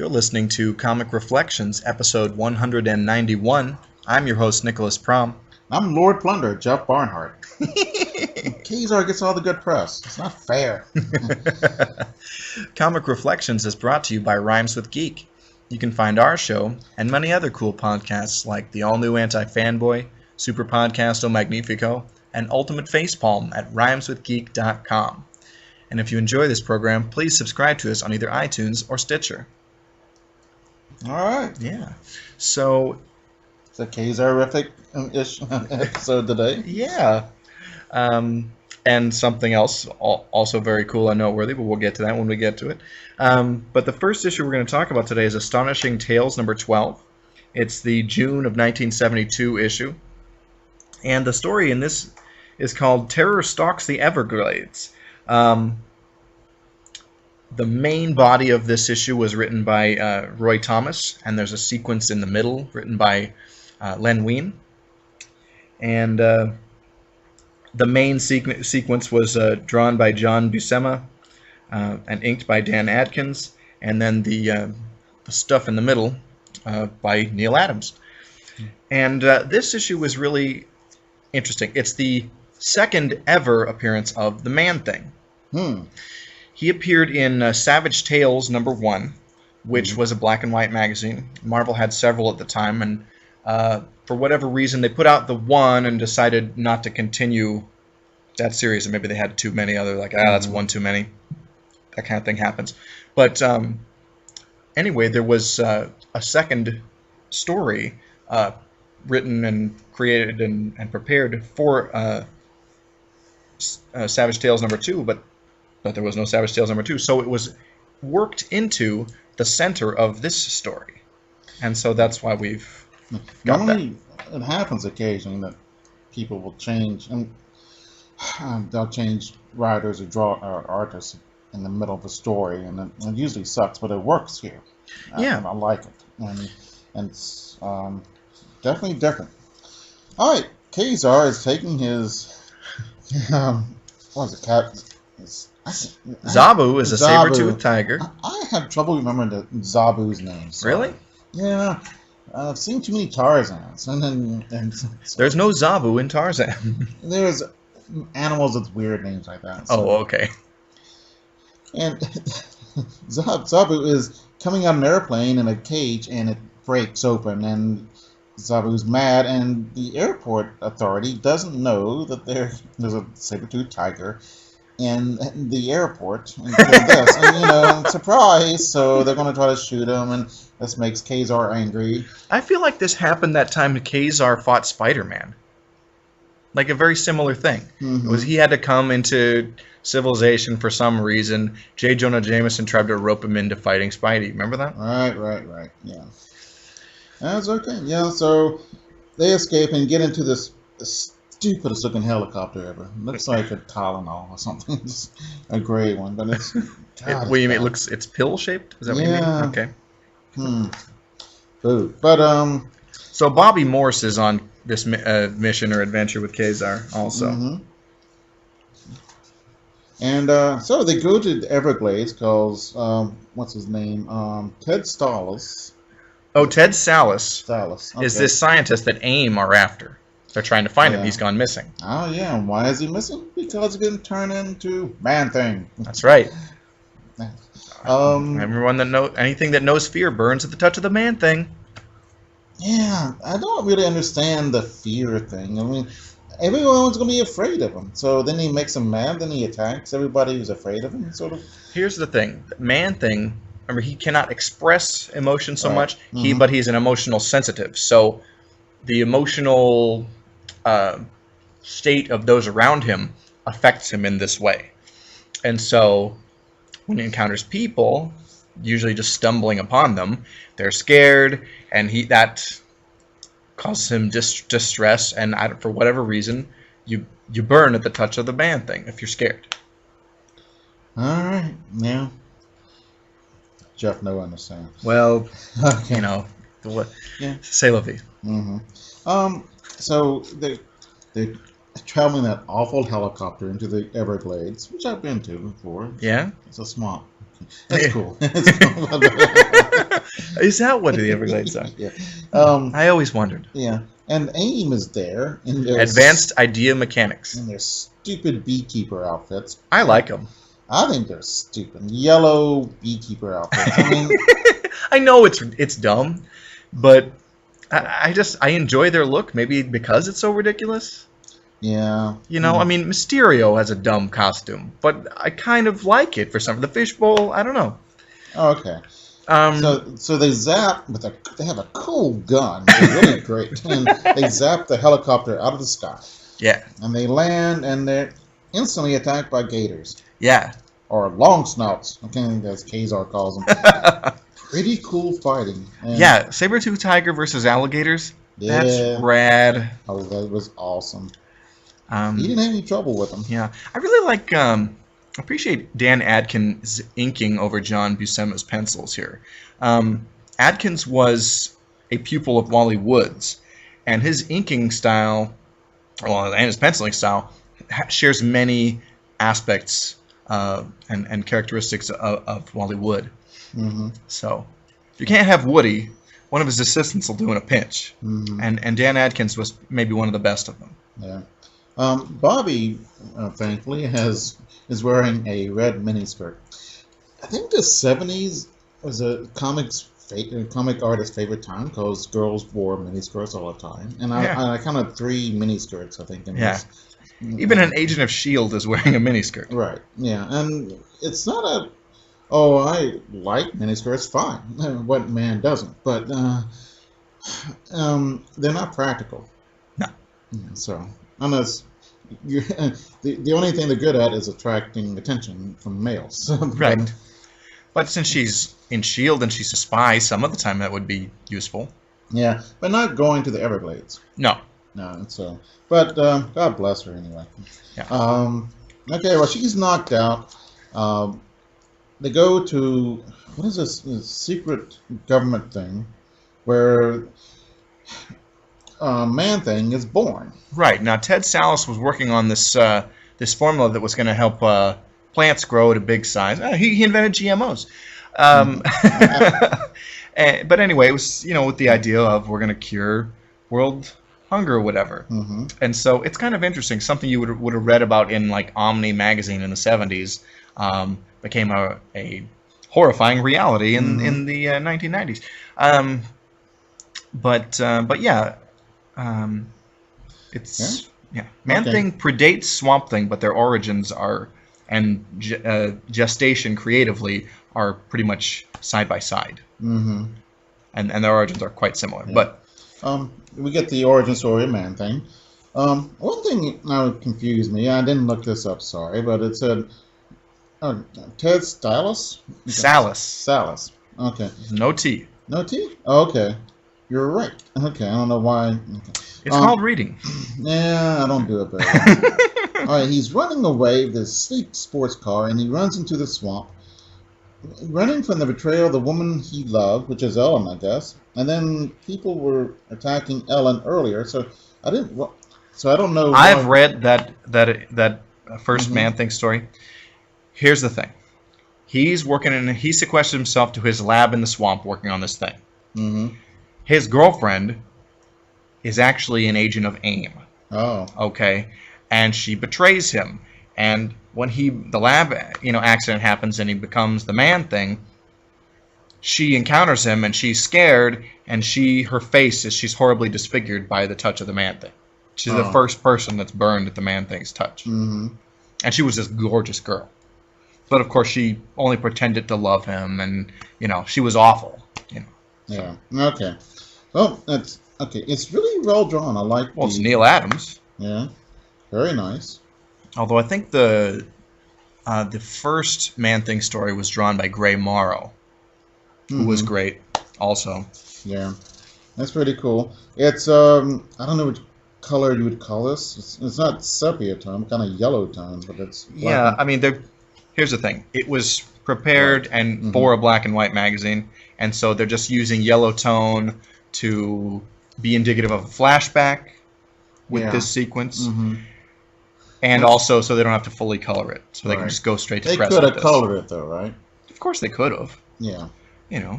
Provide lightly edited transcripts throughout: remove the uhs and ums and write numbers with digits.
You're listening to Comic Reflections, episode 191. I'm your host, Nicholas Prom. I'm Lord Plunder, Jeff Barnhart. Ka-Zar gets all the good press. It's not fair. Comic Reflections is brought to you by Rhymes with Geek. You can find our show and many other cool podcasts like the all-new Anti-Fanboy, Super Podcasto Magnifico, and Ultimate Facepalm at rhymeswithgeek.com. And if you enjoy this program, please subscribe to us on either iTunes or Stitcher. All right. Yeah. So... It's a Ka-Zar-rific episode today. Yeah. And something else also very cool and noteworthy, but we'll get to that when we get to it. But the first issue we're going to talk about today is Astonishing Tales number 12. It's the June of 1972 issue. And the story in this is called Terror Stalks the Everglades. The main body of this issue was written by Roy Thomas, and there's a sequence in the middle written by Len Wein. And the main sequence was drawn by John Buscema and inked by Dan Adkins, and then the stuff in the middle by Neil Adams. And this issue was really interesting. It's the second ever appearance of the Man-Thing. He appeared in Savage Tales number 1, which was a black and white magazine. Marvel had several at the time, and for whatever reason, they put out the one and decided not to continue that series. And maybe they had too many other, like, that's one too many. That kind of thing happens. But anyway, there was a second story written and created and prepared for Savage Tales number 2, but there was no Savage Tales number 2. So it was worked into the center of this story. And so that's why we've got that. It happens occasionally that people will change, and they'll change writers or artists in the middle of a story, and it usually sucks, but it works here. Yeah. I like it. And it's definitely different. All right, Ka-Zar is taking his, what is it, Zabu is a saber-toothed tiger. I have trouble remembering Zabu's name. So. Really? Yeah. I've seen too many Tarzans. And There's no Zabu in Tarzan. There's animals with weird names like that. So. Oh, okay. And Zabu is coming out of an airplane in a cage, and it breaks open, and Zabu's mad, and the airport authority doesn't know that there's a saber-toothed tiger in the airport, and surprise, so they're going to try to shoot him, and this makes Ka-Zar angry. I feel like this happened that time Ka-Zar fought Spider-Man. Like a very similar thing. It was he had to come into civilization for some reason. J. Jonah Jameson tried to rope him into fighting Spidey. Remember that? Right, yeah. That's okay. Yeah, so they escape and get into this stupidest looking helicopter ever. Looks like a Tylenol or something. Just a gray one, but it's... what do you mean? It's pill shaped? Is that what you mean? Okay. Food. But so Bobby Morse is on this mission or adventure with Ka-Zar also. And so they go to the Everglades because what's his name? Ted Salas. Oh, Ted Salas. Okay. Is this scientist that AIM are after. They're trying to find him. He's gone missing. Oh, yeah. And why is he missing? Because he's been turned into Man-Thing. That's right. Everyone that anything that knows fear burns at the touch of the Man-Thing. Yeah, I don't really understand the fear thing. I mean, everyone's going to be afraid of him. So then he makes them mad, then he attacks everybody who's afraid of him, sort of. Here's the thing. Man-Thing, remember, he cannot express emotion so much, but he's an emotional sensitive. So the emotional state of those around him affects him in this way. And so when he encounters people, usually just stumbling upon them, they're scared, and that causes him distress, and for whatever reason, you burn at the touch of the Man-Thing if you're scared. All right, yeah. Jeff, no understand. Well, okay. C'est la vie. So they're traveling that awful helicopter into the Everglades, which I've been to before. Yeah? It's a swamp. That's cool. It's cool. Is that what the Everglades are? Yeah. I always wondered. Yeah. And AIM is there in their Advanced Idea Mechanics. in their stupid beekeeper outfits. I like them. I think they're stupid. Yellow beekeeper outfits. I mean, I know it's dumb, but I enjoy their look. Maybe because it's so ridiculous. yeah. You know, I mean, Mysterio has a dumb costume, but I kind of like it for some. The fishbowl, I don't know. Oh, okay. So they zap with they have a cool gun. They're really great. And they zap the helicopter out of the sky. Yeah. And they land and they're instantly attacked by gators. Yeah. Or long snouts. I can't think that's Ka-Zar calls them. Pretty cool fighting. And Yeah, saber-tooth tiger versus alligators. Yeah. That's rad. Oh, that was awesome. He Um, didn't have any trouble with them. yeah, I really like. Appreciate Dan Adkins' inking over John Buscema's pencils here. Adkins was a pupil of Wally Wood's, and his inking style, well, and his penciling style, shares many aspects and characteristics of Wally Wood. Mm-hmm. So, if you can't have Woody, one of his assistants will do in a pinch, Mm-hmm. and Dan Adkins was maybe one of the best of them. Yeah. Bobby, thankfully, is wearing a red miniskirt. I think the 70s was a comic artist's favorite time because girls wore miniskirts all the time. And I counted 3 miniskirts, I think. In Yeah. this. Even an agent of S.H.I.E.L.D. is wearing a miniskirt. Right, yeah. And it's not I like miniskirts, fine. What man doesn't? But they're not practical. No. Yeah, so, unless you the only thing they're good at is attracting attention from males. Right. But since she's in S.H.I.E.L.D. and she's a spy, some of the time that would be useful. Yeah, but not going to the Everglades. No. No, so but God bless her anyway. Yeah. Okay, well she's knocked out. They go to what is this secret government thing where Man Thing is born. Right. Now, Ted Sallis was working on this this formula that was going to help plants grow to big size. He invented GMOs. But anyway, it was, with the idea of we're going to cure world hunger or whatever. Mm-hmm. And so it's kind of interesting. Something you would have read about in like Omni magazine in the 70s became a horrifying reality in the 1990s. But yeah. It's Man Thing predates Swamp Thing, but their origins and gestation creatively are pretty much side by side, Mm-hmm. and their origins are quite similar. Yeah. But We get the origin story of Man Thing. One thing now confused me. I didn't look this up, sorry, but it said Ted Stylus? Sallis, Okay. no T. No T? Oh, okay. You're right. Okay, I don't know why. Okay. It's called reading. Yeah, I don't do it very well. All right, he's running away with his sleek sports car, and he runs into the swamp, running from the betrayal of the woman he loved, which is Ellen, I guess. And then people were attacking Ellen earlier, so I don't know. I've read that first Man Thing story. Here's the thing: he sequestered himself to his lab in the swamp, working on this thing. Mm-hmm. His girlfriend is actually an agent of AIM. Oh. Okay, and she betrays him. And when the lab accident happens and he becomes the Man Thing, she encounters him and she's scared, and she's horribly disfigured by the touch of the Man Thing. She's the first person that's burned at the Man Thing's touch. Mm-hmm. And she was this gorgeous girl. But of course she only pretended to love him, and she was awful. Yeah. Okay. Well, that's okay. It's really well drawn. I like. Well, it's Neil Adams. Yeah. Very nice. Although I think the first Man Thing story was drawn by Gray Morrow, who was great also. Yeah. That's pretty cool. It's I don't know which color you would call this. It's not sepia tone, kind of yellow tone, but it's black. Yeah, I mean, here's the thing. It was prepared and for a black and white magazine, and so they're just using yellow tone to be indicative of a flashback with this sequence. Mm-hmm. And also so they don't have to fully color it, so they can just go straight to press. They could have colored it though, right? Of course they could have. Yeah.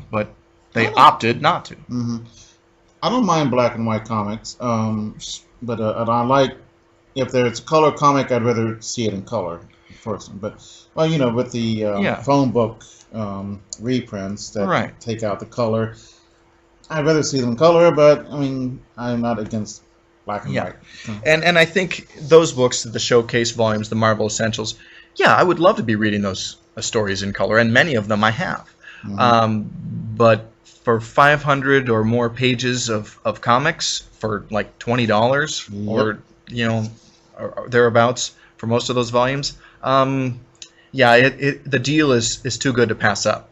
But They opted not to. I don't mind black and white comics, but I like if there's a color comic, I'd rather see it in color personally. But well, with the phone book reprints that take out the color, I'd rather see them in color. But I mean, I'm not against black and white. And I think those books, the showcase volumes, the Marvel Essentials, I would love to be reading those stories in color, and many of them I have. But for 500 or more pages of comics for like $20 or or thereabouts for most of those volumes, the deal is too good to pass up,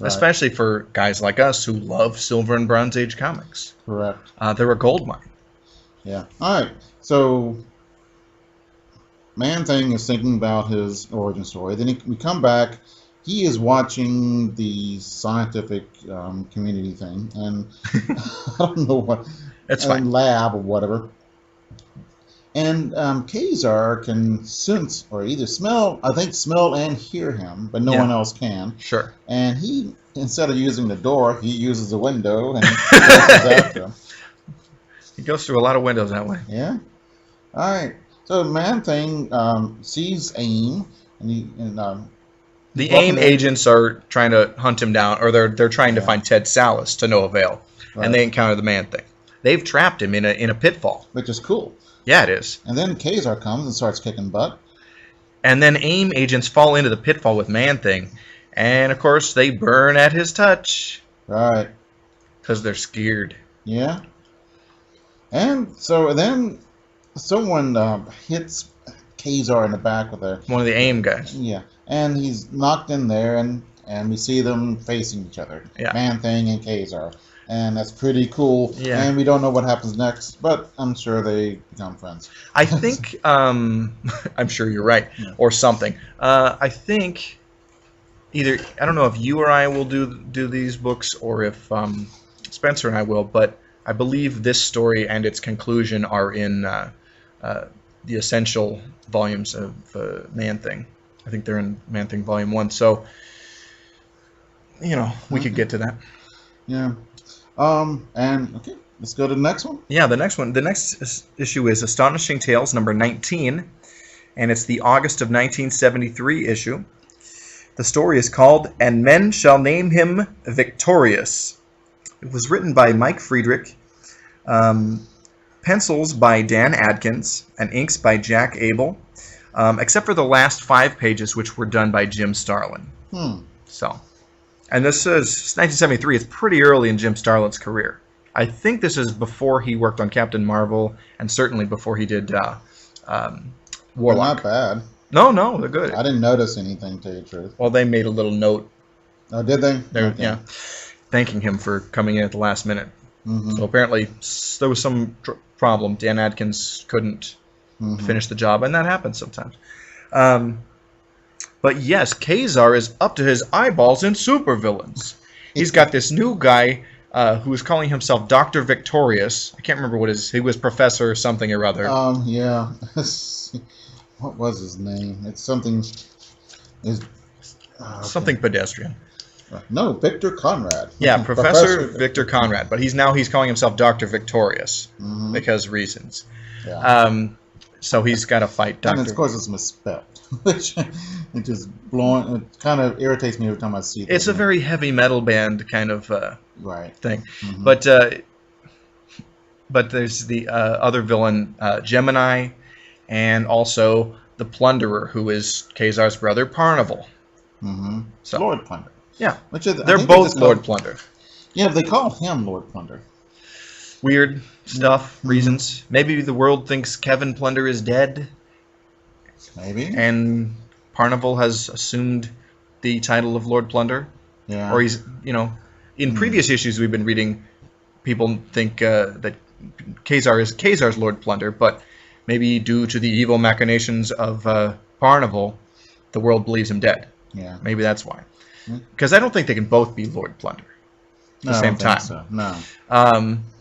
especially for guys like us who love Silver and Bronze Age comics. Correct. They're a gold mine. Yeah. All right. So Man-Thing is thinking about his origin story. Then we come back. He is watching the scientific community thing, and I don't know what. It's fine. Lab or whatever. And Ka-Zar can sense or either smell and hear him, but no one else can. Sure. And he, instead of using the door, he uses the window and goes after him. He goes through a lot of windows that way. Yeah. All right. So Man-Thing sees AIM, and the AIM agents are trying to hunt him down, or they're trying to find Ted Salas to no avail, and they encounter the Man-Thing. They've trapped him in a pitfall, which is cool. Yeah, it is. And then Ka-Zar comes and starts kicking butt. And then AIM agents fall into the pitfall with Man-Thing, and of course they burn at his touch. Right. Because they're scared. Yeah. And so then someone hits Ka-Zar in the back with one of the AIM guys. Yeah. And he's knocked in there, and we see them facing each other. Yeah. Man-Thing and Ka-Zar. And that's pretty cool. Yeah. And we don't know what happens next, but I'm sure they become friends. I think, I'm sure you're right, or something. I think either, I don't know if you or I will do these books, or if Spencer and I will, but I believe this story and its conclusion are in the essential volumes of Man-Thing. I think they're in Man-Thing Volume 1, so, we could get to that. Yeah. And okay, let's go to the next one. Yeah, the next one. The next issue is Astonishing Tales number 19, and it's the August of 1973 issue. The story is called "And Men Shall Name Him Victorious." It was written by Mike Friedrich, pencils by Dan Adkins, and inks by Jack Abel, except for the last 5 pages, which were done by Jim Starlin. So. And this is 1973. It's pretty early in Jim Starlin's career. I think this is before he worked on Captain Marvel, and certainly before he did Warlock. Not bad. No, they're good. I didn't notice anything, to tell you the truth. Well, they made a little note. Oh, did they? Okay. Yeah, thanking him for coming in at the last minute. So apparently there was some problem. Dan Adkins couldn't finish the job, and that happens sometimes. But yes, Ka-Zar is up to his eyeballs in supervillains. He's got this new guy who is calling himself Dr. Victorious. I can't remember he was Professor something or other. Yeah. What was his name? It's something... Something pedestrian. No, Victor Conrad. Yeah, Professor Victor Conrad. But he's calling himself Dr. Victorious because reasons. Yeah. So he's got to fight Dr. And of course it's misspelled. Which it just it kind of irritates me every time I see it. It's a very heavy metal band kind of thing. But there's the other villain, Gemini, and also the Plunderer, who is Ka-Zar's brother, Parnival. So, Lord Plunder. Yeah. They're both Lord Plunder. Yeah, they call him Lord Plunder. Weird stuff, reasons. Maybe the world thinks Kevin Plunder is dead. Maybe. And Parnival has assumed the title of Lord Plunder. Yeah. Or he's, in previous issues we've been reading, people think that Ka-Zar is Ka-Zar's Lord Plunder, but maybe due to the evil machinations of Parnival, the world believes him dead. Yeah. Maybe that's why. Because I don't think they can both be Lord Plunder at the same time. So. No.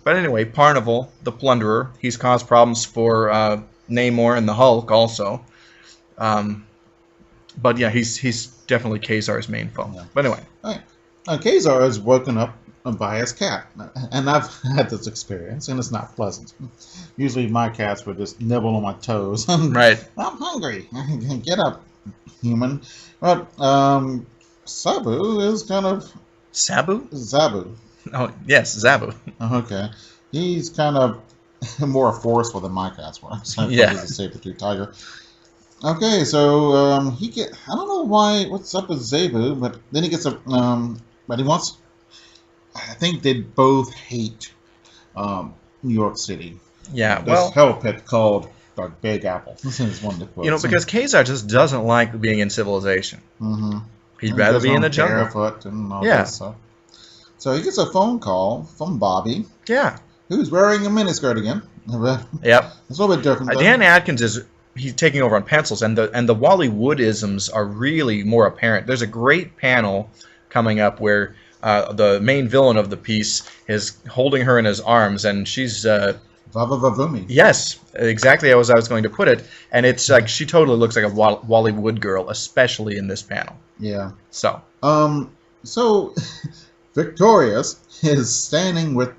But anyway, Parnival, the Plunderer, he's caused problems for Namor and the Hulk also. But yeah, he's definitely Ka-Zar's main foe. Yeah. But anyway. Ka-Zar has woken up by his cat. And I've had this experience, and it's not pleasant. Usually my cats would just nibble on my toes. Right. I'm hungry. Get up, human. But Sabu is kind of... Sabu? Zabu. Oh, yes, Zabu. Okay. He's kind of more forceful than my cats were. So Yeah. he's a saber-tooth tiger. Okay, so he get... I don't know what's up with Zabu, but then he gets a... but he wants... I think they both hate New York City. Yeah, This well, hell pit called the Big Apple. This is one of the quotes. because Ka-Zar just doesn't like being in civilization. Mm-hmm. He'd rather be in the jungle. Barefoot and all Yeah. that stuff. So he gets a phone call from Bobby, Yeah. who's wearing a miniskirt again. Yep. It's a little bit different. Though. Dan Adkins he's taking over on pencils, and the Wally Wood-isms are really more apparent. There's a great panel coming up where the main villain of the piece is holding her in his arms, and she's Vavavavumi. yes, exactly as I was going to put it, and it's like she totally looks like a Wally Wood girl, especially in this panel. Yeah. So So Victorious is standing with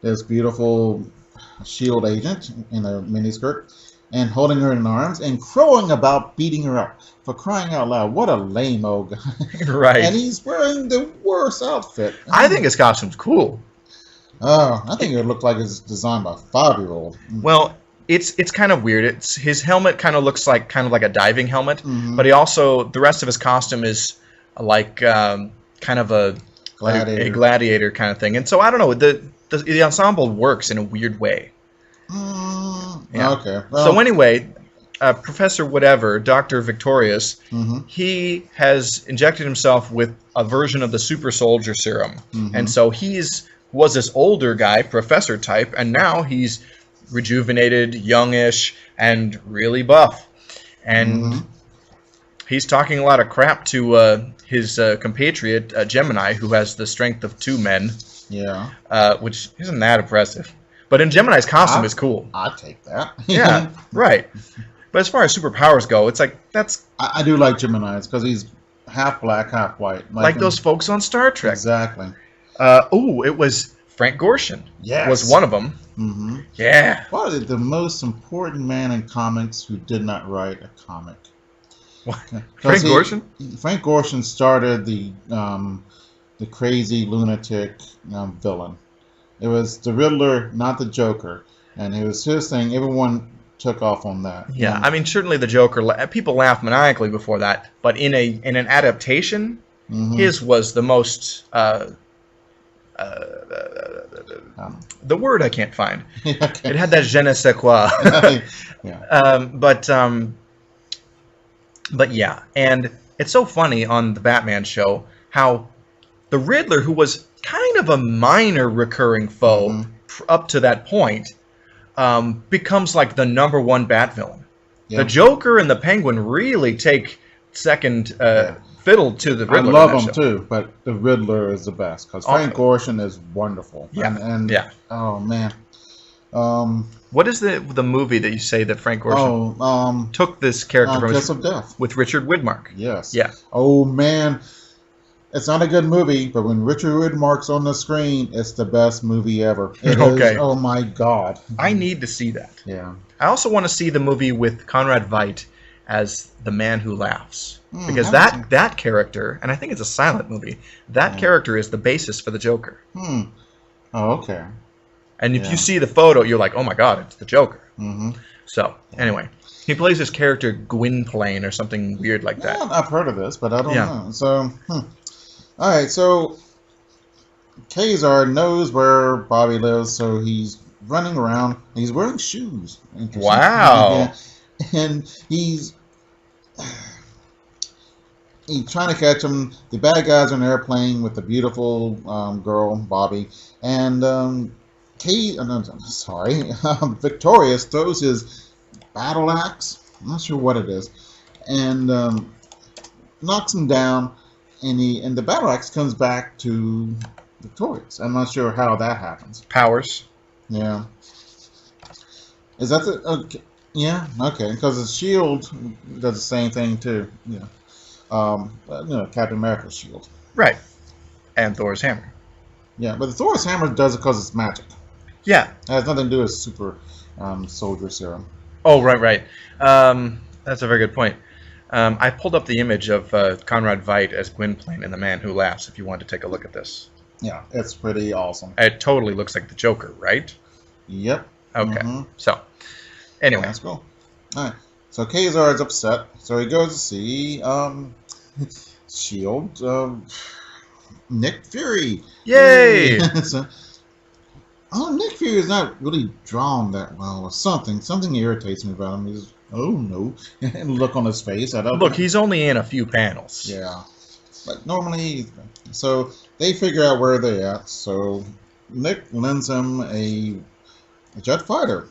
this beautiful shield agent in a miniskirt and holding her in arms and crowing about beating her up. For crying out loud, what a lame old guy. right, And he's wearing the worst outfit. I think his costume's cool. Oh, I think it looked like it's designed by a 5-year-old. Well, it's kind of weird. It's his helmet kind of looks like a diving helmet, Mhm. but the rest of his costume is like kind of a gladiator kind of thing. And so I don't know, the ensemble works in a weird way. Yeah. Okay. Well, So anyway, Professor whatever, Dr. Victorious, mhm, he has injected himself with a version of the super soldier serum. mhm. And so was this older guy, professor type, and now he's rejuvenated, youngish, and really buff. And Mhm. he's talking a lot of crap to his compatriot, Gemini, who has the strength of 2 men, Yeah, which isn't that impressive. But in Gemini's costume is cool. I'd take that. Yeah, right. But as far as superpowers go, it's like, that's I do like Gemini's because he's half black, half white. like those folks on Star Trek. Exactly. It was Frank Gorshin. Yes. Was one of them. Mm-hmm. Yeah. Probably the most important man in comics who did not write a comic. What? 'Cause Frank Gorshin? Frank Gorshin started the crazy lunatic villain. It was the Riddler, not the Joker, and it was his thing. Everyone took off on that. Yeah, I mean, certainly the Joker, people laughed maniacally before that, but in an adaptation, Mhm. his was the most, the word I can't find. Okay. It had that je ne sais quoi. Yeah. But yeah, and it's so funny on the Batman show how the Riddler, who was kind of a minor recurring foe Mhm. up to that point, becomes like the #1 Bat villain. Yeah. The Joker and the Penguin really take second fiddle to the I Riddler. love in him that show. too, but the Riddler is the best because Frank Gorshin is wonderful. Yeah, and yeah. Oh man. What is the movie that you say that Frank Gorshin took this character from? Kiss of Death. With Richard Widmark. Yes. Yeah. Oh man, it's not a good movie, but when Richard Widmark's on the screen, it's the best movie ever. It Okay. is, oh my god. I need to see that. Yeah. I also want to see the movie with Conrad Veidt as the man who laughs. Because haven't that character, and I think it's a silent movie, that character is the basis for the Joker. Oh, okay. And if Yeah. you see the photo, you're like, oh my god, it's the Joker. Mm-hmm. So, anyway, he plays this character Gwynplaine or something weird like that. Yeah, I've heard of this, but I don't Yeah. know. So, all right. So, Ka-Zar knows where Bobby lives, so he's running around. He's wearing shoes. Interesting. Wow. Yeah. And he's trying to catch him. The bad guys are on an airplane with the beautiful girl, Bobby, and Victorious throws his battle axe. I'm not sure what it is, and knocks him down. And the battle axe comes back to Victorious. I'm not sure how that happens. Powers. Yeah. Is that the okay? Yeah. Okay. Because the shield does the same thing too. Yeah. Captain America's shield. Right. And Thor's hammer. Yeah, but the Thor's hammer does it because it's magic. Yeah. It has nothing to do with super soldier serum. Oh, right, right. That's a very good point. I pulled up the image of Conrad Veidt as Gwynplaine in The Man Who Laughs, if you want to take a look at this. Yeah, it's pretty awesome. It totally looks like the Joker, right? Yep. Okay. Mm-hmm. So, anyway. That's cool. All right. So Ka-Zar is upset. So he goes to see Shield, Nick Fury. Yay! So, Nick Fury is not really drawn that well, or something. Something irritates me about him. He's oh no, and look on his face. I don't Look, he's only in a few panels. Yeah, but normally, so they figure out where they're at. So Nick lends him a jet fighter,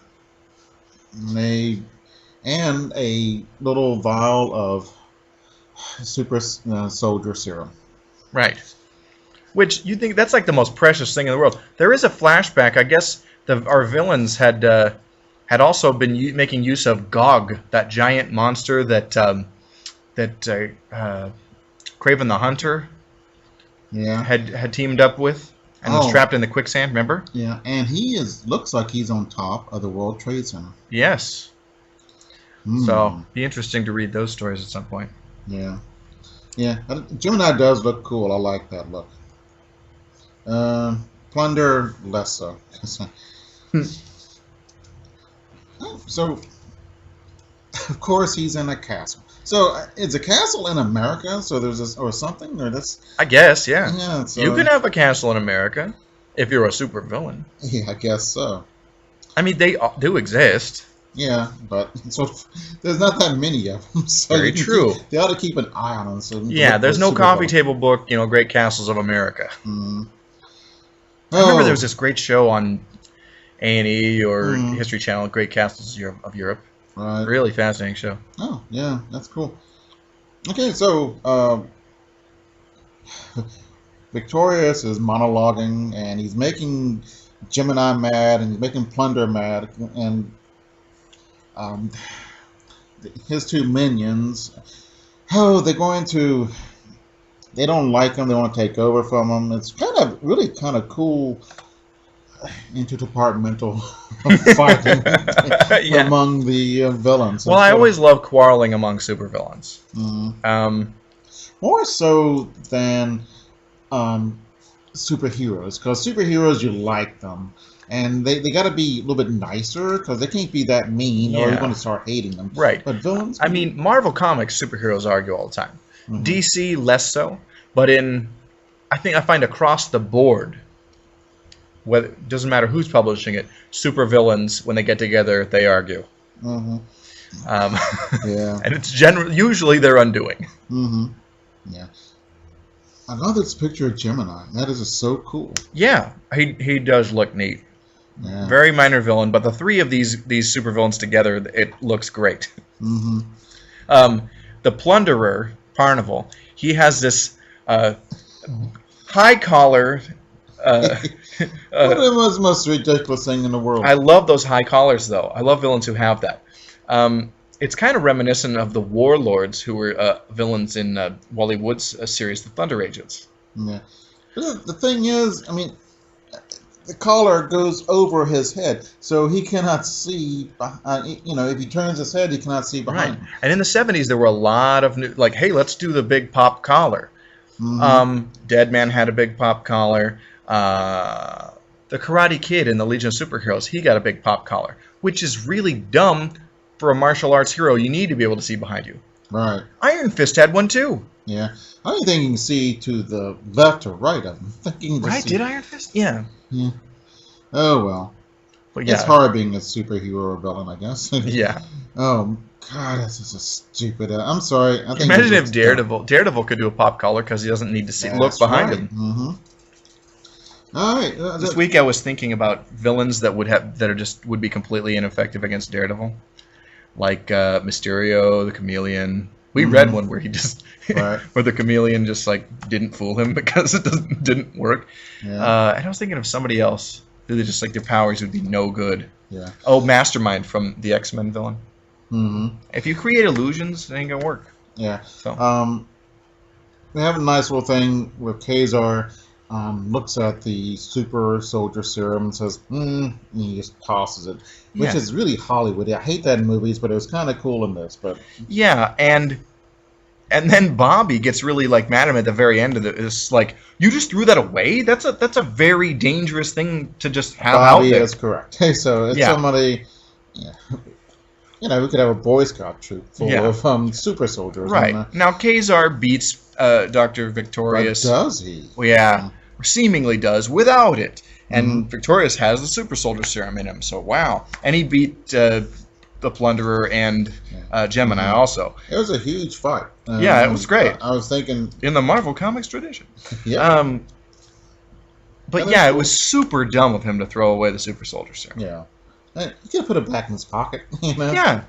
and a little vial of super soldier serum. Right. Which you think that's like the most precious thing in the world. There is a flashback. I guess our villains had also been making use of Gog, that giant monster that Kraven the Hunter had teamed up with and was trapped in the quicksand. Remember? Yeah, and he looks like he's on top of the World Trade Center. Yes. So be interesting to read those stories at some point. Yeah, yeah. Gemini does look cool. I like that look. Plunder less so. So, of course, he's in a castle. So, it's a castle in America. So there's this or something or this. I guess, yeah. Yeah. So, you can have a castle in America if you're a super villain. Yeah, I guess so. I mean, they do exist. Yeah, but so there's not that many of them. So Very true. They ought to keep an eye on them. So yeah, there's no coffee table book, Great Castles of America. I remember there was this great show on A&E or History Channel, Great Castles of Europe. Right. Really fascinating show. Oh, yeah, that's cool. Okay, so Victorious is monologuing, and he's making Gemini mad, and he's making Plunder mad, and his two minions, they're going to... They don't like him. They want to take over from him. It's really kind of cool interdepartmental fighting among the villains. Well, I always love quarreling among supervillains. More so than superheroes, because superheroes, you like them. And they got to be a little bit nicer, because they can't be that mean, or you're going to start hating them. Right. But villains... I mean, Marvel Comics superheroes argue all the time. DC less so, but I think I find across the board, doesn't matter who's publishing it, supervillains, when they get together, they argue. Yeah. And it's usually their undoing. Yeah. I love this picture of Gemini. That is just so cool. Yeah, he does look neat. Yeah. Very minor villain, but the three of these supervillains together, it looks great. The Plunderer, Parnival, he has this high collar. What was the most ridiculous thing in the world? I love those high collars, though. I love villains who have that. It's kind of reminiscent of the Warlords, who were villains in Wally Wood's series, The Thunder Agents. Yeah. But the thing is, I mean, the collar goes over his head, so he cannot see. If he turns his head, he cannot see behind. Right. And in the 70s, there were a lot of hey, let's do the big pop collar. Dead Man had a big pop collar. The Karate Kid in the Legion of Superheroes, he got a big pop collar, which is really dumb for a martial arts hero. You need to be able to see behind you. Right. Iron Fist had one too. Yeah. I don't think you can see to the left or right of him. Right? Did Iron Fist? Yeah. Yeah. Oh, well. But yeah. It's hard being a superhero or villain, I guess. Yeah. Oh, God, that's just a stupid... I'm sorry. I think imagine if Daredevil could do a pop collar because he doesn't need to look behind him. All right. This week I was thinking about villains that would be completely ineffective against Daredevil. Like Mysterio, the Chameleon. We read one where he just where the Chameleon just didn't fool him because it didn't work. Yeah. And I was thinking of somebody else who just their powers would be no good. Yeah. Oh, Mastermind from the X-Men villain. If you create illusions, it ain't gonna work. Yeah. So we have a nice little thing with Ka-Zar. looks at the super soldier serum and says, and he just tosses it, which Yeah. is really Hollywood. I hate that in movies, but it was kind of cool in this. But Yeah, and then Bobby gets really like mad at him at the very end of this. Like, you just threw that away? That's a very dangerous thing to just have out Bobby there. is correct. So it's Yeah. somebody, yeah, we could have a Boy Scout troop full Yeah. of super soldiers. Right. And, Now, Ka-Zar beats Dr. but Victorious. does he? Well, yeah, seemingly does without it. And Mhm. Victorious has the super soldier serum in him, so wow. And he beat the Plunderer and Gemini also. It was a huge fight. Yeah, it was great. I was thinking, In the Marvel Comics tradition. yeah, But And yeah, that's it was super dumb of him to throw away the super soldier serum. yeah. He could have put it back in his pocket, Yeah.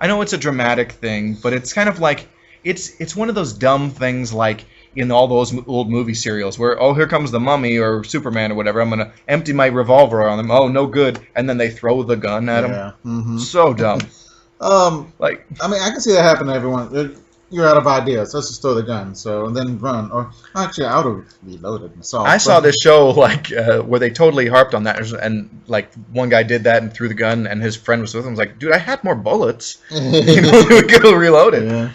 I know it's a dramatic thing, but it's kind of like it's one of those dumb things like in all those old movie serials where, oh, here comes the Mummy or Superman or whatever, I'm gonna empty my revolver on them, oh, no good, and then they throw the gun at him. Yeah. Mm-hmm. So dumb. Like, I mean, I can see that happen to everyone. You're out of ideas. Let's just throw the gun. So and then run. Or actually, I would have reloaded myself. I saw this show like where they totally harped on that, and like one guy did that and threw the gun, and his friend was with him. Was like, dude, I had more bullets. You know, we could have reloaded. Yeah.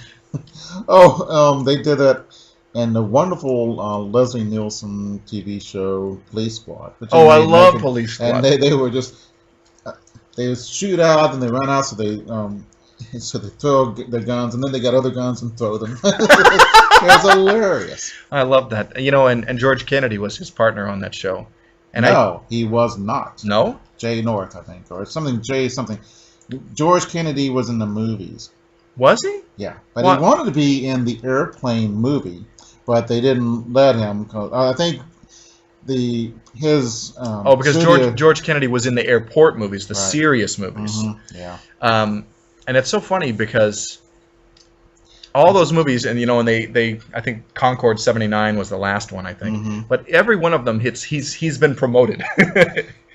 Oh, they did that in the wonderful Leslie Nielsen TV show Police Squad. which Oh, I made love naked- Police Squad. And they were just they would shoot out and they run out, so they throw the guns and then they got other guns and throw them. It was hilarious. I love that. You know, and George Kennedy was his partner on that show. And No, he was not. No? Jay North, I think, or something. Jay something. George Kennedy was in the movies. Was he? Yeah, but What? he wanted to be in the Airplane movie, but they didn't let him. Cause, I think his Because studio- George Kennedy was in the airport movies, the Right. serious movies. Yeah. And it's so funny because all those movies, and you know, and they I think Concord 79 was the last one, I think. Mhm. But every one of them he's been promoted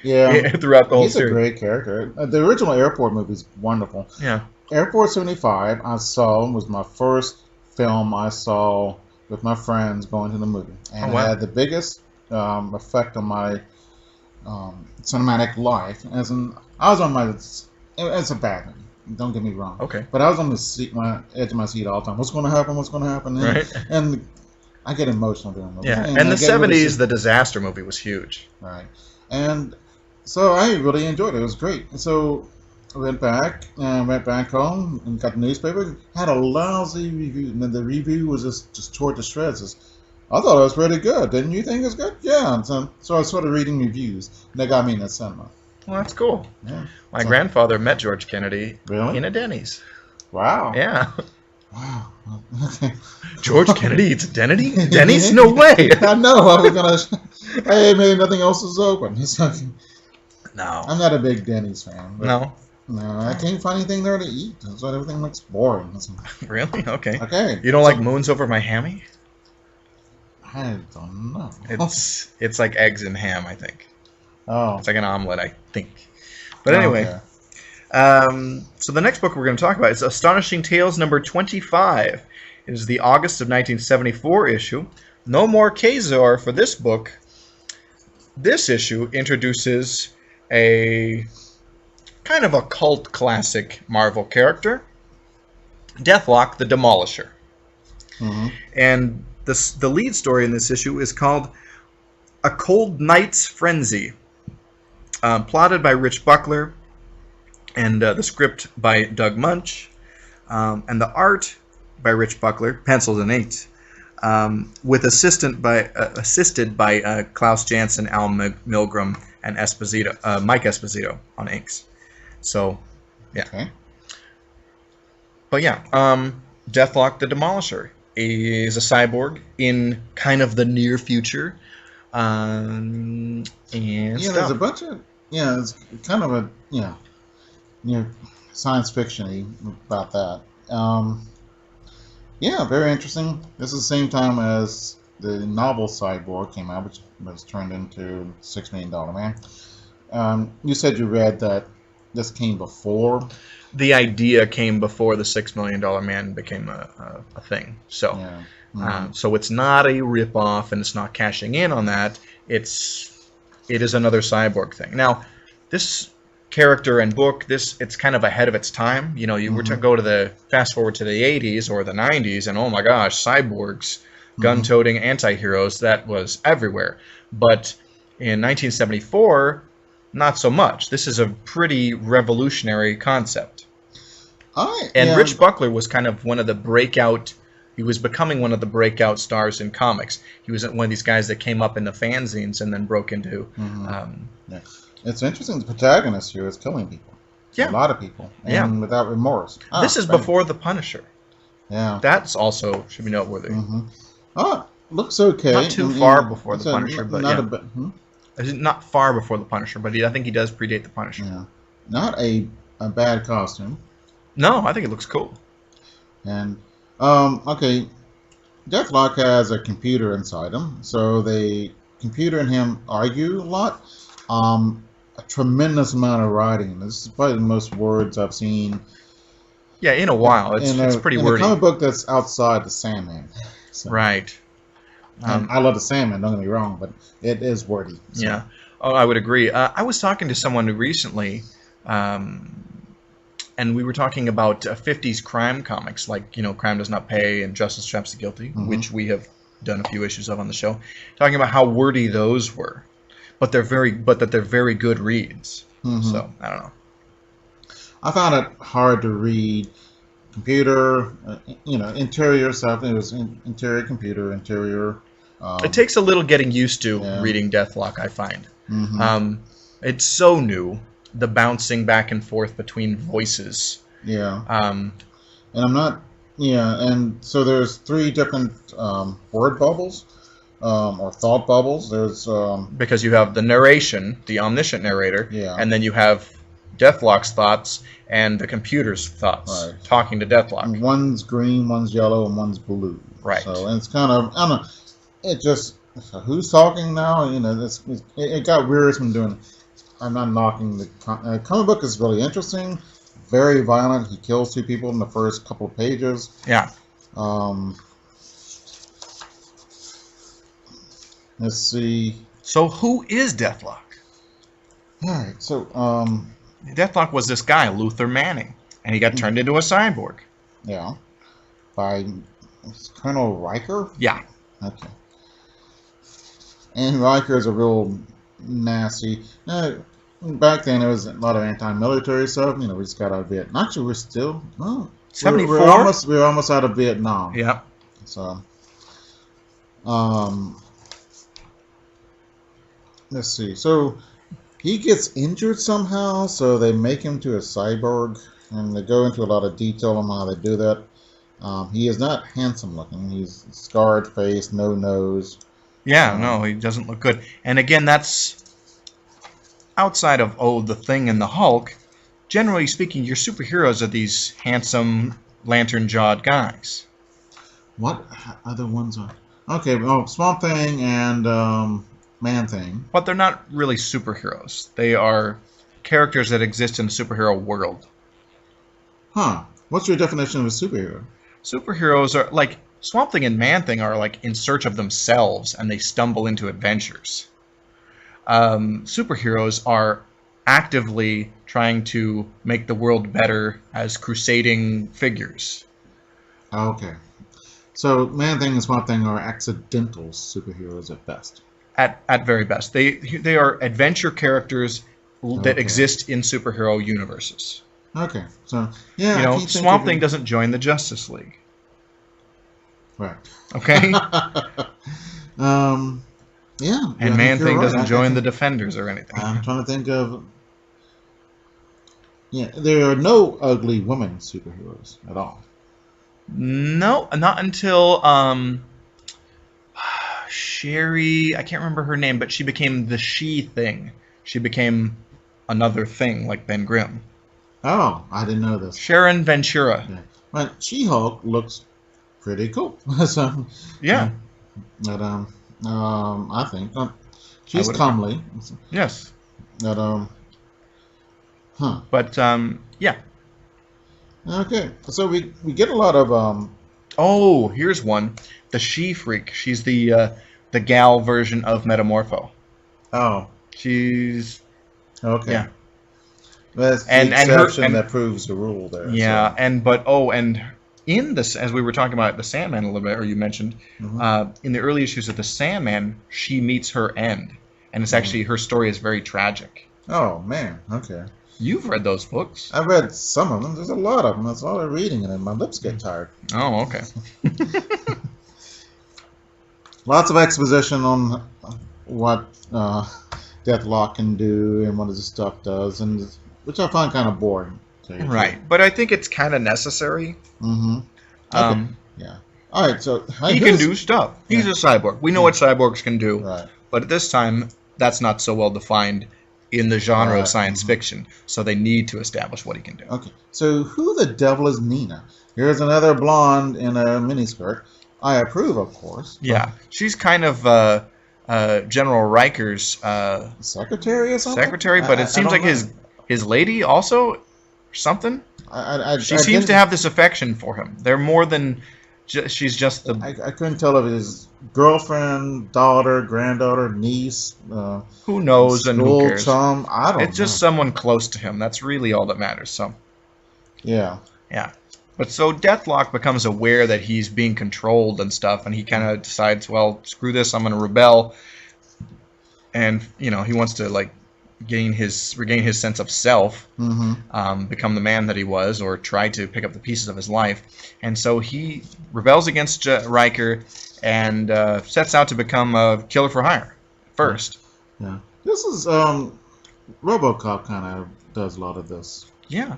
Yeah. throughout the whole He's a series. great character. The original Airport movie is wonderful. Yeah. Airport 75, I saw, was my first film I saw with my friends going to the movie. And Oh, wow. it had the biggest effect on my cinematic life. As in, I was on my... It's a bad movie. Don't get me wrong. Okay. But I was on the seat, my edge of my seat all the time. What's going to happen? What's going to happen? And, Right. and I get emotional during movies. Yeah. And And I the get really 70s, the disaster movie was huge. Right. And so I really enjoyed it. It was great. And so I went back home and got the newspaper. Had a lousy review. And then the review was just tore to shreds. I thought it was pretty good. Didn't you think it was good? Yeah. And so I started reading reviews. And that got me in the cinema. Well, that's cool. Yeah. My So- grandfather met George Kennedy Really? in a Denny's. Wow. Yeah. Wow. Okay. George Kennedy eats a Denny's? No way. I know. I was gonna. Hey, maybe nothing else is open. It's like, No. I'm not a big Denny's fan. But No. No, I can't find anything there to eat. So everything looks boring. Really? Okay. Okay. You don't like moons over my hammy? I don't know. It's like eggs and ham, I think. Oh. It's like an omelet, I think. But anyway, Okay. so the next book we're going to talk about is Astonishing Tales number 25. It is the August of 1974 issue. No more Ka-Zar for this book. This issue introduces a kind of a cult classic Marvel character, Deathlok, the Demolisher. Mhm. And the lead story in this issue is called A Cold Night's Frenzy, plotted by Rich Buckler, and the script by Doug Munch, and the art by Rich Buckler, pencils and inks, with assisted by Klaus Janson, Al Milgram, and Mike Esposito on inks. So, yeah. Okay. But yeah, Deathlok the Demolisher is a cyborg in kind of the near future. And Yeah, stuff. there's a bunch of it's kind of a science fiction-y about that. Yeah, very interesting. This is the same time as the novel Cyborg came out, which was turned into $6 Million Man. You said you read that this came before. The idea came before the $6 Million Man became a thing. So, Yeah. Mm-hmm. so it's not a rip-off, and it's not cashing in on that. It is another Cyborg thing. Now, this character and book, it's kind of ahead of its time. You know, you were to go to the fast forward to the 80s or the 90s, and oh my gosh, cyborgs, gun-toting anti-heroes, that was everywhere. But in 1974, not so much. This is a pretty revolutionary concept. Rich Buckler was kind of one of the breakout. He was becoming one of the breakout stars in comics. He was one of these guys that came up in the fanzines and then broke into. Yeah. It's interesting. The protagonist here is killing people. Yeah. A lot of people. And without remorse. This is before the Punisher. Yeah. That's also should be noteworthy. Looks okay. Not too far before the Punisher, but not far before the Punisher, but I think he does predate the Punisher. Yeah. Not a bad costume. No, I think it looks cool. And okay, Deathlok has a computer inside him, so the computer and him argue a lot. A tremendous amount of writing. This is probably the most words I've seen. Yeah, in a while. It's pretty wordy. In a comic book that's outside the Sandman. So. Right. I love the Sandman, don't get me wrong, but it is wordy. So. Yeah. Oh, I would agree. I was talking to someone recently, and we were talking about 50s crime comics, like, Crime Does Not Pay and Justice Traps the Guilty, which we have done a few issues of on the show, talking about how wordy those were, but that they're very good reads. So I don't know. I found it hard to read. Computer, interior stuff. It was interior computer, interior. It takes a little getting used to reading Deathlok, I find. It's so new, the bouncing back and forth between voices. Yeah. And I'm not. Yeah, and so there's 3 different word bubbles, or thought bubbles. There's because you have the narration, the omniscient narrator, and then you have Deathlok's thoughts and the computer's thoughts talking to Deathlok. One's green, one's yellow, and one's blue. Right. So and it's kind of, I don't know. It just, who's talking now? It got weird from doing it. I'm not knocking the comic book is really interesting, very violent. He kills 2 people in the first couple of pages. Yeah. Let's see. So who is Deathlok? All right. So Deathlok was this guy, Luther Manning, and he got turned into a cyborg. Yeah. By Colonel Riker? Yeah. Okay. And Riker is a real nasty. Back then, there was a lot of anti-military stuff. We just got out of Vietnam. Actually, we're still 74. We're almost out of Vietnam. Yeah. So, let's see. So he gets injured somehow, so they make him to a cyborg, and they go into a lot of detail on how they do that. He is not handsome looking. He's scarred face, no nose. Yeah, no, he doesn't look good. And again, that's outside of, the Thing and the Hulk. Generally speaking, your superheroes are these handsome, lantern-jawed guys. What other ones are? Okay, well, Swamp Thing and Man Thing. But they're not really superheroes. They are characters that exist in the superhero world. Huh. What's your definition of a superhero? Superheroes are like Swamp Thing and Man Thing are like in search of themselves, and they stumble into adventures. Superheroes are actively trying to make the world better as crusading figures. Okay. So Man Thing and Swamp Thing are accidental superheroes at best. At very best. They are adventure characters that exist in superhero universes. Okay. So, yeah. Swamp Thing doesn't join the Justice League. Right. Okay? Yeah. And Man Thing doesn't join the Defenders or anything. I'm trying to think of... Yeah, there are no ugly women superheroes at all. No, not until Sherry, I can't remember her name, but she became the She-Thing. She became another thing, like Ben Grimm. Oh, I didn't know this. Sharon Ventura. Yeah. Well, She-Hulk looks pretty cool. So, yeah. But, I think she's comely. Yes. But, Huh. But yeah. Okay. So we get a lot of Oh, here's one. The She Freak. She's the gal version of Metamorpho. oh, She's okay. yeah. That's the And her exception and that proves the rule there. yeah, So. and but oh, and in this, as we were talking about the Sandman a little bit, or you mentioned, Hmm. in the early issues of the Sandman, she meets her end, and it's Hmm. actually her story is very tragic. Oh man. Okay. You've read those books. I've read some of them. There's a lot of them. That's all I'm reading, and my lips get tired. Oh, okay. Lots of exposition on what Deathlok can do and what his stuff does, and which I find kind of boring. Right, but I think it's kind of necessary. Mm-hmm. Okay. Um, Yeah. All right. So he can do stuff. He's Yeah. a cyborg. We know what cyborgs can do, Right. but at this time, that's not so well defined in the genre of Right. science fiction. So they need to establish what he can do. Okay. So who the devil is Nina? Here's another blonde in a miniskirt. I approve, of course. Yeah, she's kind of General Riker's Secretary or something. secretary, but it seems don't like know. his lady also, or something. She I seems didn't- to have this affection for him. They're more than she's just the. I couldn't tell if it is girlfriend, daughter, granddaughter, niece, Who knows and who school cares? chum. I don't know. It's just someone close to him. That's really all that matters. So Yeah. yeah, but so Deathlok becomes aware that he's being controlled and stuff, and he kind of decides, well, screw this, I'm going to rebel, and he wants to like regain his sense of self, Mm-hmm. become the man that he was, or try to pick up the pieces of his life, and so he rebels against Riker and sets out to become a killer for hire first. Yeah. This is RoboCop kind of does a lot of this. Yeah,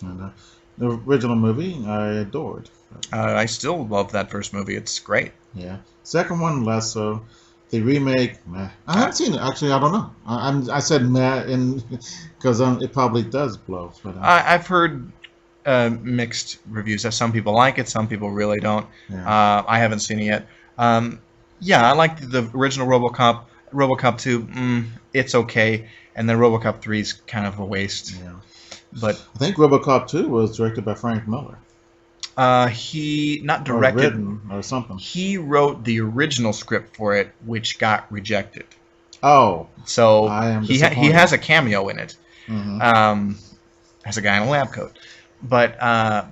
And, the original movie I adored. I still love that first movie. It's great. Yeah. Second one less so. The remake, meh. I haven't seen it actually. I don't know. I said meh because it probably does blow. But I've heard mixed reviews. That some people like it, some people really don't. yeah. I haven't seen it yet. Yeah, I like the original RoboCop. RoboCop 2, it's okay, and then RoboCop 3 is kind of a waste. Yeah. But I think RoboCop 2 was directed by Frank Miller. he not Or directed. written or something. He wrote the original script for it, which got rejected. Oh. So I am he disappointed. has a cameo in it. Mm-hmm. As a guy in a lab coat. But I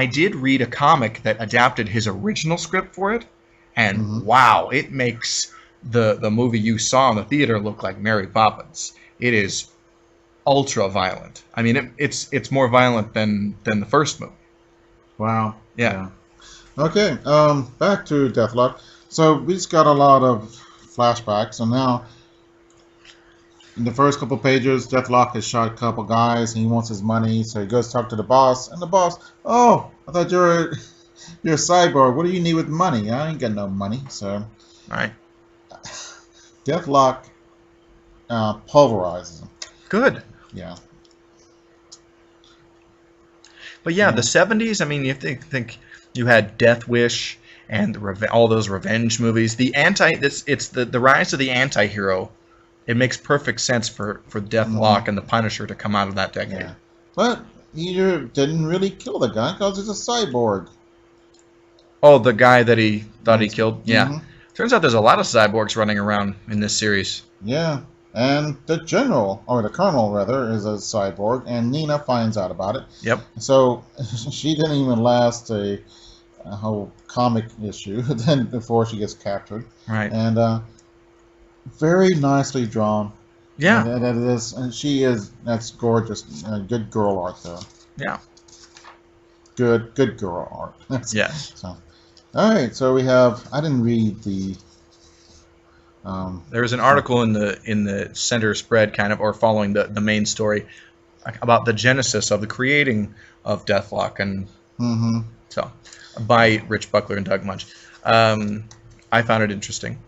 did read a comic that adapted his original script for it, and Mhm. wow, it makes the movie you saw in the theater look like Mary Poppins. It is ultra violent. I mean, it's more violent than the first movie. Wow. Yeah. Okay. Back to Deathlok. So we just got a lot of flashbacks, and now in the first couple pages, Deathlok has shot a couple guys, and he wants his money, so he goes to talk to the boss, and the boss, oh, I thought you're a cyborg. What do you need with money? I ain't got no money. So Right. Deathlok pulverizes him. Good. Yeah. But yeah, the 70s, I mean, you think you had Death Wish and all those revenge movies. It's the rise of the anti-hero. It makes perfect sense for Deathlok and the Punisher to come out of that decade. Yeah. But he didn't really kill the guy because he's a cyborg. Oh, the guy that he thought he killed? Yeah. Mhm. Turns out there's a lot of cyborgs running around in this series. Yeah. And the general, or the colonel rather, is a cyborg, and Nina finds out about it. Yep. So she didn't even last a whole comic issue then before she gets captured. Right. And very nicely drawn. Yeah. And that is, and that's gorgeous. Good girl art though. Yeah. Good girl art. Yes. So, all right. So we have. I didn't read the. There was an article in the center spread, kind of, or following the main story, about the genesis of the creating of Deathlok, and Mm-hmm. so by Rich Buckler and Doug Munch. I found it interesting.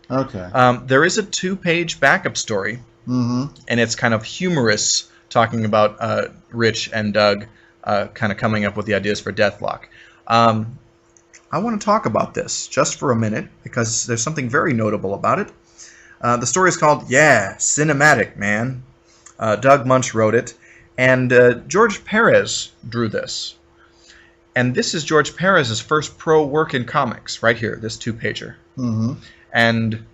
Okay. There is a 2-page backup story, Mm-hmm. and it's kind of humorous, talking about Rich and Doug kind of coming up with the ideas for Deathlok. I want to talk about this just for a minute because there's something very notable about it. The story is called "Yeah, Cinematic Man." Doug Munch wrote it, and George Perez drew this. And this is George Perez's first pro work in comics, right here, this 2-pager. Mm-hmm. And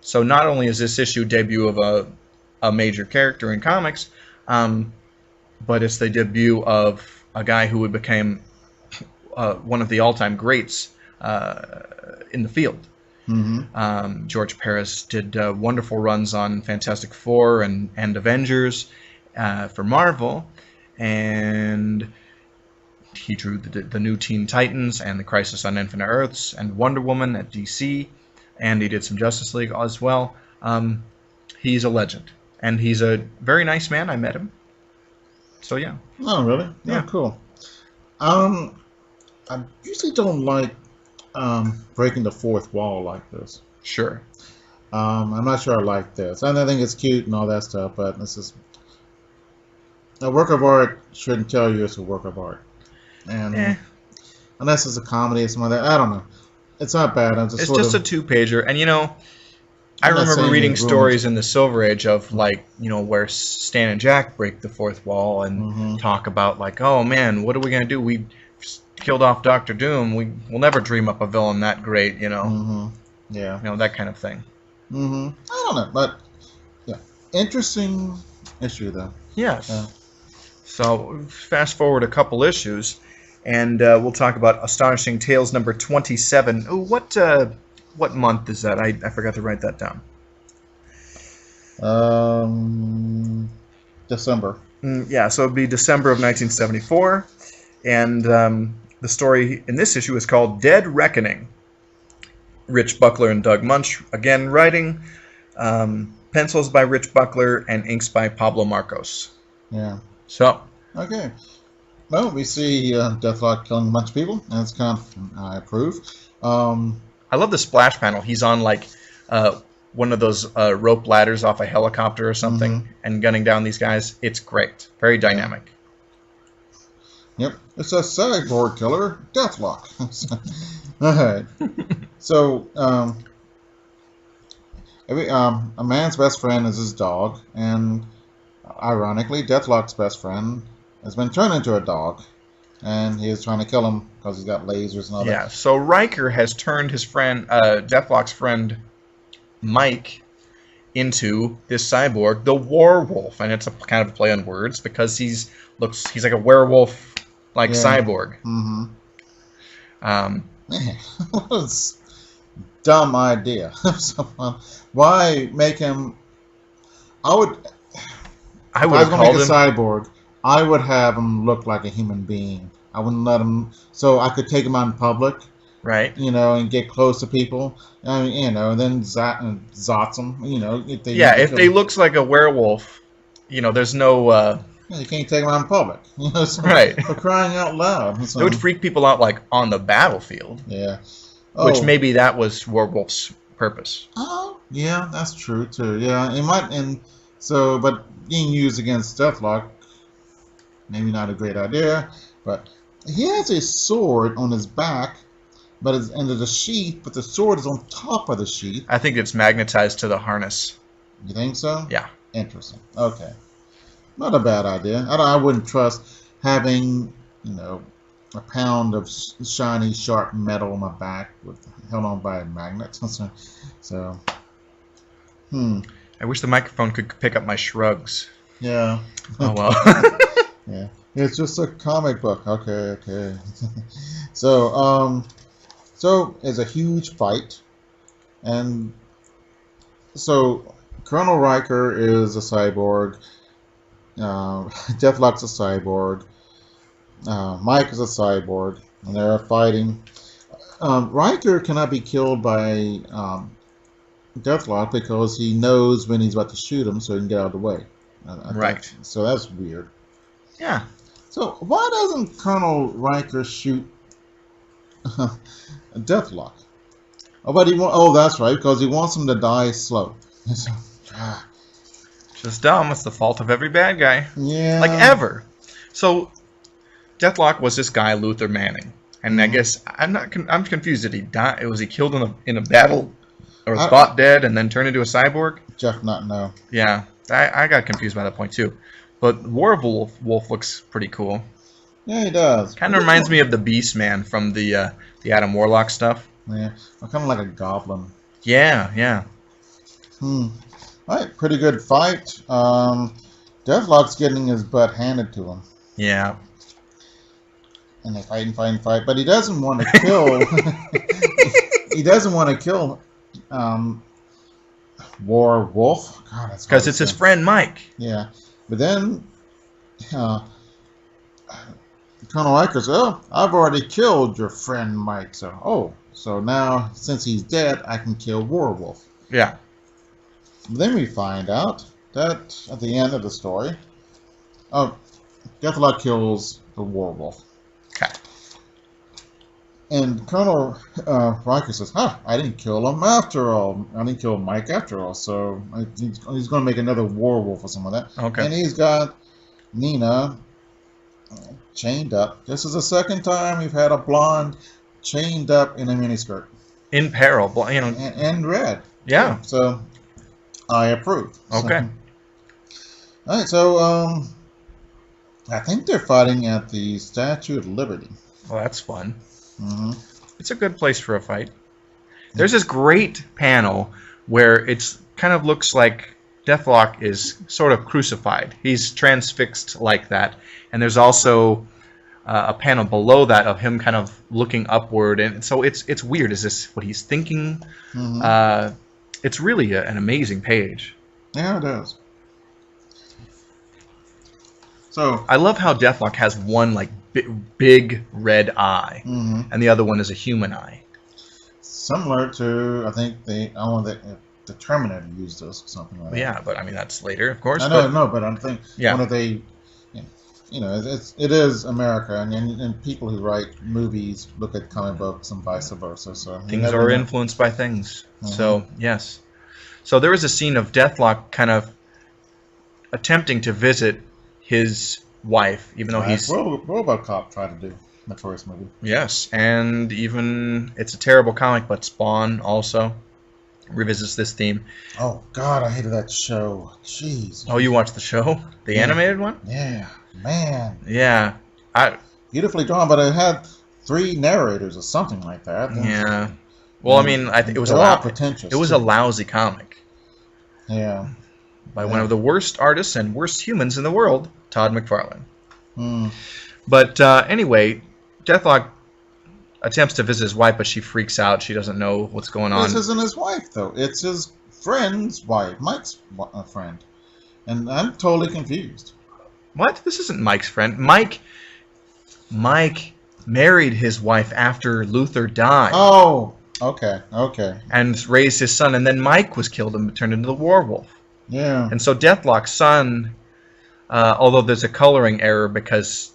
so not only is this issue debut of a major character in comics, but it's the debut of a guy who would become one of the all-time greats in the field. Mm-hmm. George Perez did wonderful runs on Fantastic Four and Avengers for Marvel, and he drew the new Teen Titans and the Crisis on Infinite Earths and Wonder Woman at DC, and he did some Justice League as well. He's a legend, and he's a very nice man. I met him. So yeah. Oh, really? Yeah. Oh, cool. I usually don't like breaking the fourth wall like this. Sure. I'm not sure I like this. I think it's cute and all that stuff, but this is a work of art. Shouldn't tell you it's a work of art, and unless it's a comedy or something like that, I don't know. It's not bad. It's just a 2-pager, and I remember reading stories in the Silver Age of where Stan and Jack break the fourth wall and talk about oh man, what are we gonna do? We killed off Doctor Doom. We'll never dream up a villain that great, Yeah. That kind of thing. I don't know, but yeah, interesting issue though. Yes. So fast forward a couple issues, and we'll talk about Astonishing Tales number 27. Oh, what month is that? I forgot to write that down. December. Yeah, so it'd be December of 1974, and the story in this issue is called Dead Reckoning. Rich Buckler and Doug Munch again writing. Pencils by Rich Buckler and inks by Pablo Marcos. Yeah. So. Okay. Well, we see Deathlok killing a bunch of people, and it's kind of, I approve. I love the splash panel. He's on one of those rope ladders off a helicopter or something and gunning down these guys. It's great. Very dynamic. Yep. It's a cyborg killer, Deathlok. All right. So, a man's best friend is his dog, and ironically, Deathlok's best friend has been turned into a dog, and he is trying to kill him because he's got lasers and all that. Yeah, so Riker has turned his friend, Deathlok's friend, Mike, into this cyborg, the Warwolf, and it's a kind of a play on words because he's like a werewolf, cyborg. Man, what a dumb idea. Why make him? I would have called him a cyborg. I would have him look like a human being. I wouldn't let him, so I could take him out in public, right? And get close to people. I mean, and then zots them. If they looks like a werewolf, there's no. You can't take them out in public. Right. For crying out loud. It would freak people out on the battlefield. Yeah. Which maybe that was Warwolf's purpose. Oh, yeah, that's true too. Yeah, it might, but being used against Deathlok, maybe not a great idea. But he has a sword on his back, but it's under the sheath. But the sword is on top of the sheath. I think it's magnetized to the harness. You think so? Yeah. Interesting. Okay. Not a bad idea. I wouldn't trust having, a pound of shiny, sharp metal on my back held on by a magnet. So, I wish the microphone could pick up my shrugs. Yeah. Oh, well. Yeah. It's just a comic book. Okay. So it's a huge fight. And so Colonel Riker is a cyborg. Deathlok's a cyborg. Mike is a cyborg, and they're fighting. Riker cannot be killed by Deathlok because he knows when he's about to shoot him, so he can get out of the way. Right. So that's weird. Yeah. So why doesn't Colonel Riker shoot Deathlok? That's right, because he wants him to die slow. Just dumb. It's the fault of every bad guy. Yeah. Ever. So, Deathlok was this guy, Luther Manning. And I guess, I'm confused. Did he die? Was he killed in a battle? Or thought dead and then turned into a cyborg? Jeff not know. Yeah. I got confused by that point too. But Wolf looks pretty cool. Yeah, he does. Kind of reminds me of the Beast Man from the Adam Warlock stuff. Yeah, kind of like a goblin. Yeah, yeah. All right, pretty good fight. Deathlok's getting his butt handed to him. Yeah. And they fight, but he doesn't want to kill. He doesn't want to kill War Wolf. God, that's because it's his friend Mike. Yeah, but then Colonel Riker says, "Oh, I've already killed your friend Mike. So now since he's dead, I can kill Warwolf." Yeah. Then we find out that at the end of the story, Deathlok kills the Warwolf. Okay. And Colonel Riker says, I didn't kill him after all. I didn't kill Mike after all. So he's going to make another Warwolf or something like that. Okay. And he's got Nina chained up. This is the second time we've had a blonde chained up in a miniskirt. In peril, you know. And red. Yeah. So I approve. Okay. All right, so I think they're fighting at the Statue of Liberty. Well, that's fun. Mm-hmm. It's a good place for a fight. There's this great panel where it's kind of looks like Deathlok is sort of crucified. He's transfixed like that. And there's also a panel below that of him kind of looking upward. And so it's weird. Is this what he's thinking? Mm-hmm. It's really an amazing page. Yeah, it is. So I love how Deathlok has one like big red eye, and the other one is a human eye. Similar to, I think the Terminator used this or something like that. Yeah, but I mean that's later, of course. I know, but I'm thinking Yeah. one of they, you know, it is America, and people who write movies look at comic books and vice versa. So things are influenced by things. So yes, so there is a scene of Deathlok kind of attempting to visit his wife, even though he's RoboCop tried to do in the first movie. Yes, and even it's a terrible comic, but Spawn also revisits this theme. Oh God, I hated that show. Jeez. Oh, you watched the show, the animated one? Yeah, man. Yeah, Beautifully drawn, but it had 3 narrators or something like that. Yeah. Well, I mean, I think it was pretentious. It was a lousy comic. Yeah. By one of the worst artists and worst humans in the world, Todd McFarlane. Mm. But anyway, Deathlok attempts to visit his wife, but she freaks out. She doesn't know what's going on. This isn't his wife, though. It's his friend's wife, Mike's friend. And I'm totally confused. What? This isn't Mike's friend. Mike married his wife after Luther died. Oh, okay. And raised his son, and then Mike was killed and turned into the Warwolf. Yeah. And so Deathlok's son, although there's a coloring error because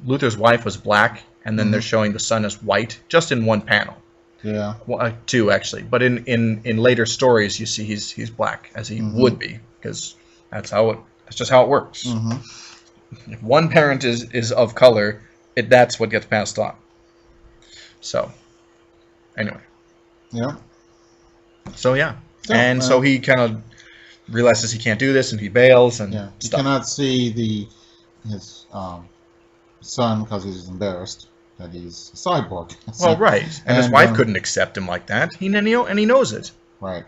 Luther's wife was black, and then they're showing the son as white, just in one panel. Yeah. Well, 2 actually, but in later stories you see he's black, as he would be, because that's just how it works. Mm-hmm. If one parent is of color, that's what gets passed on. So, anyway. Yeah. So yeah, so he kind of realizes he can't do this, and he bails and He stuff. cannot see his son because he's embarrassed that he's a cyborg. Well, right, and his wife couldn't accept him like that. He knows it. Right.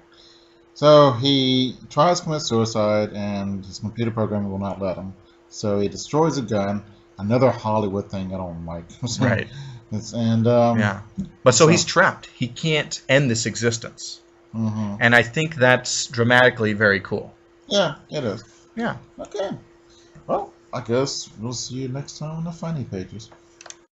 So he tries to commit suicide, and his computer programming will not let him. So he destroys a gun. Another Hollywood thing I don't like. Right. But so he's trapped. He can't end this existence. And I think that's dramatically very cool. Yeah, it is. Yeah. Okay. Well, I guess we'll see you next time on the Funny Pages.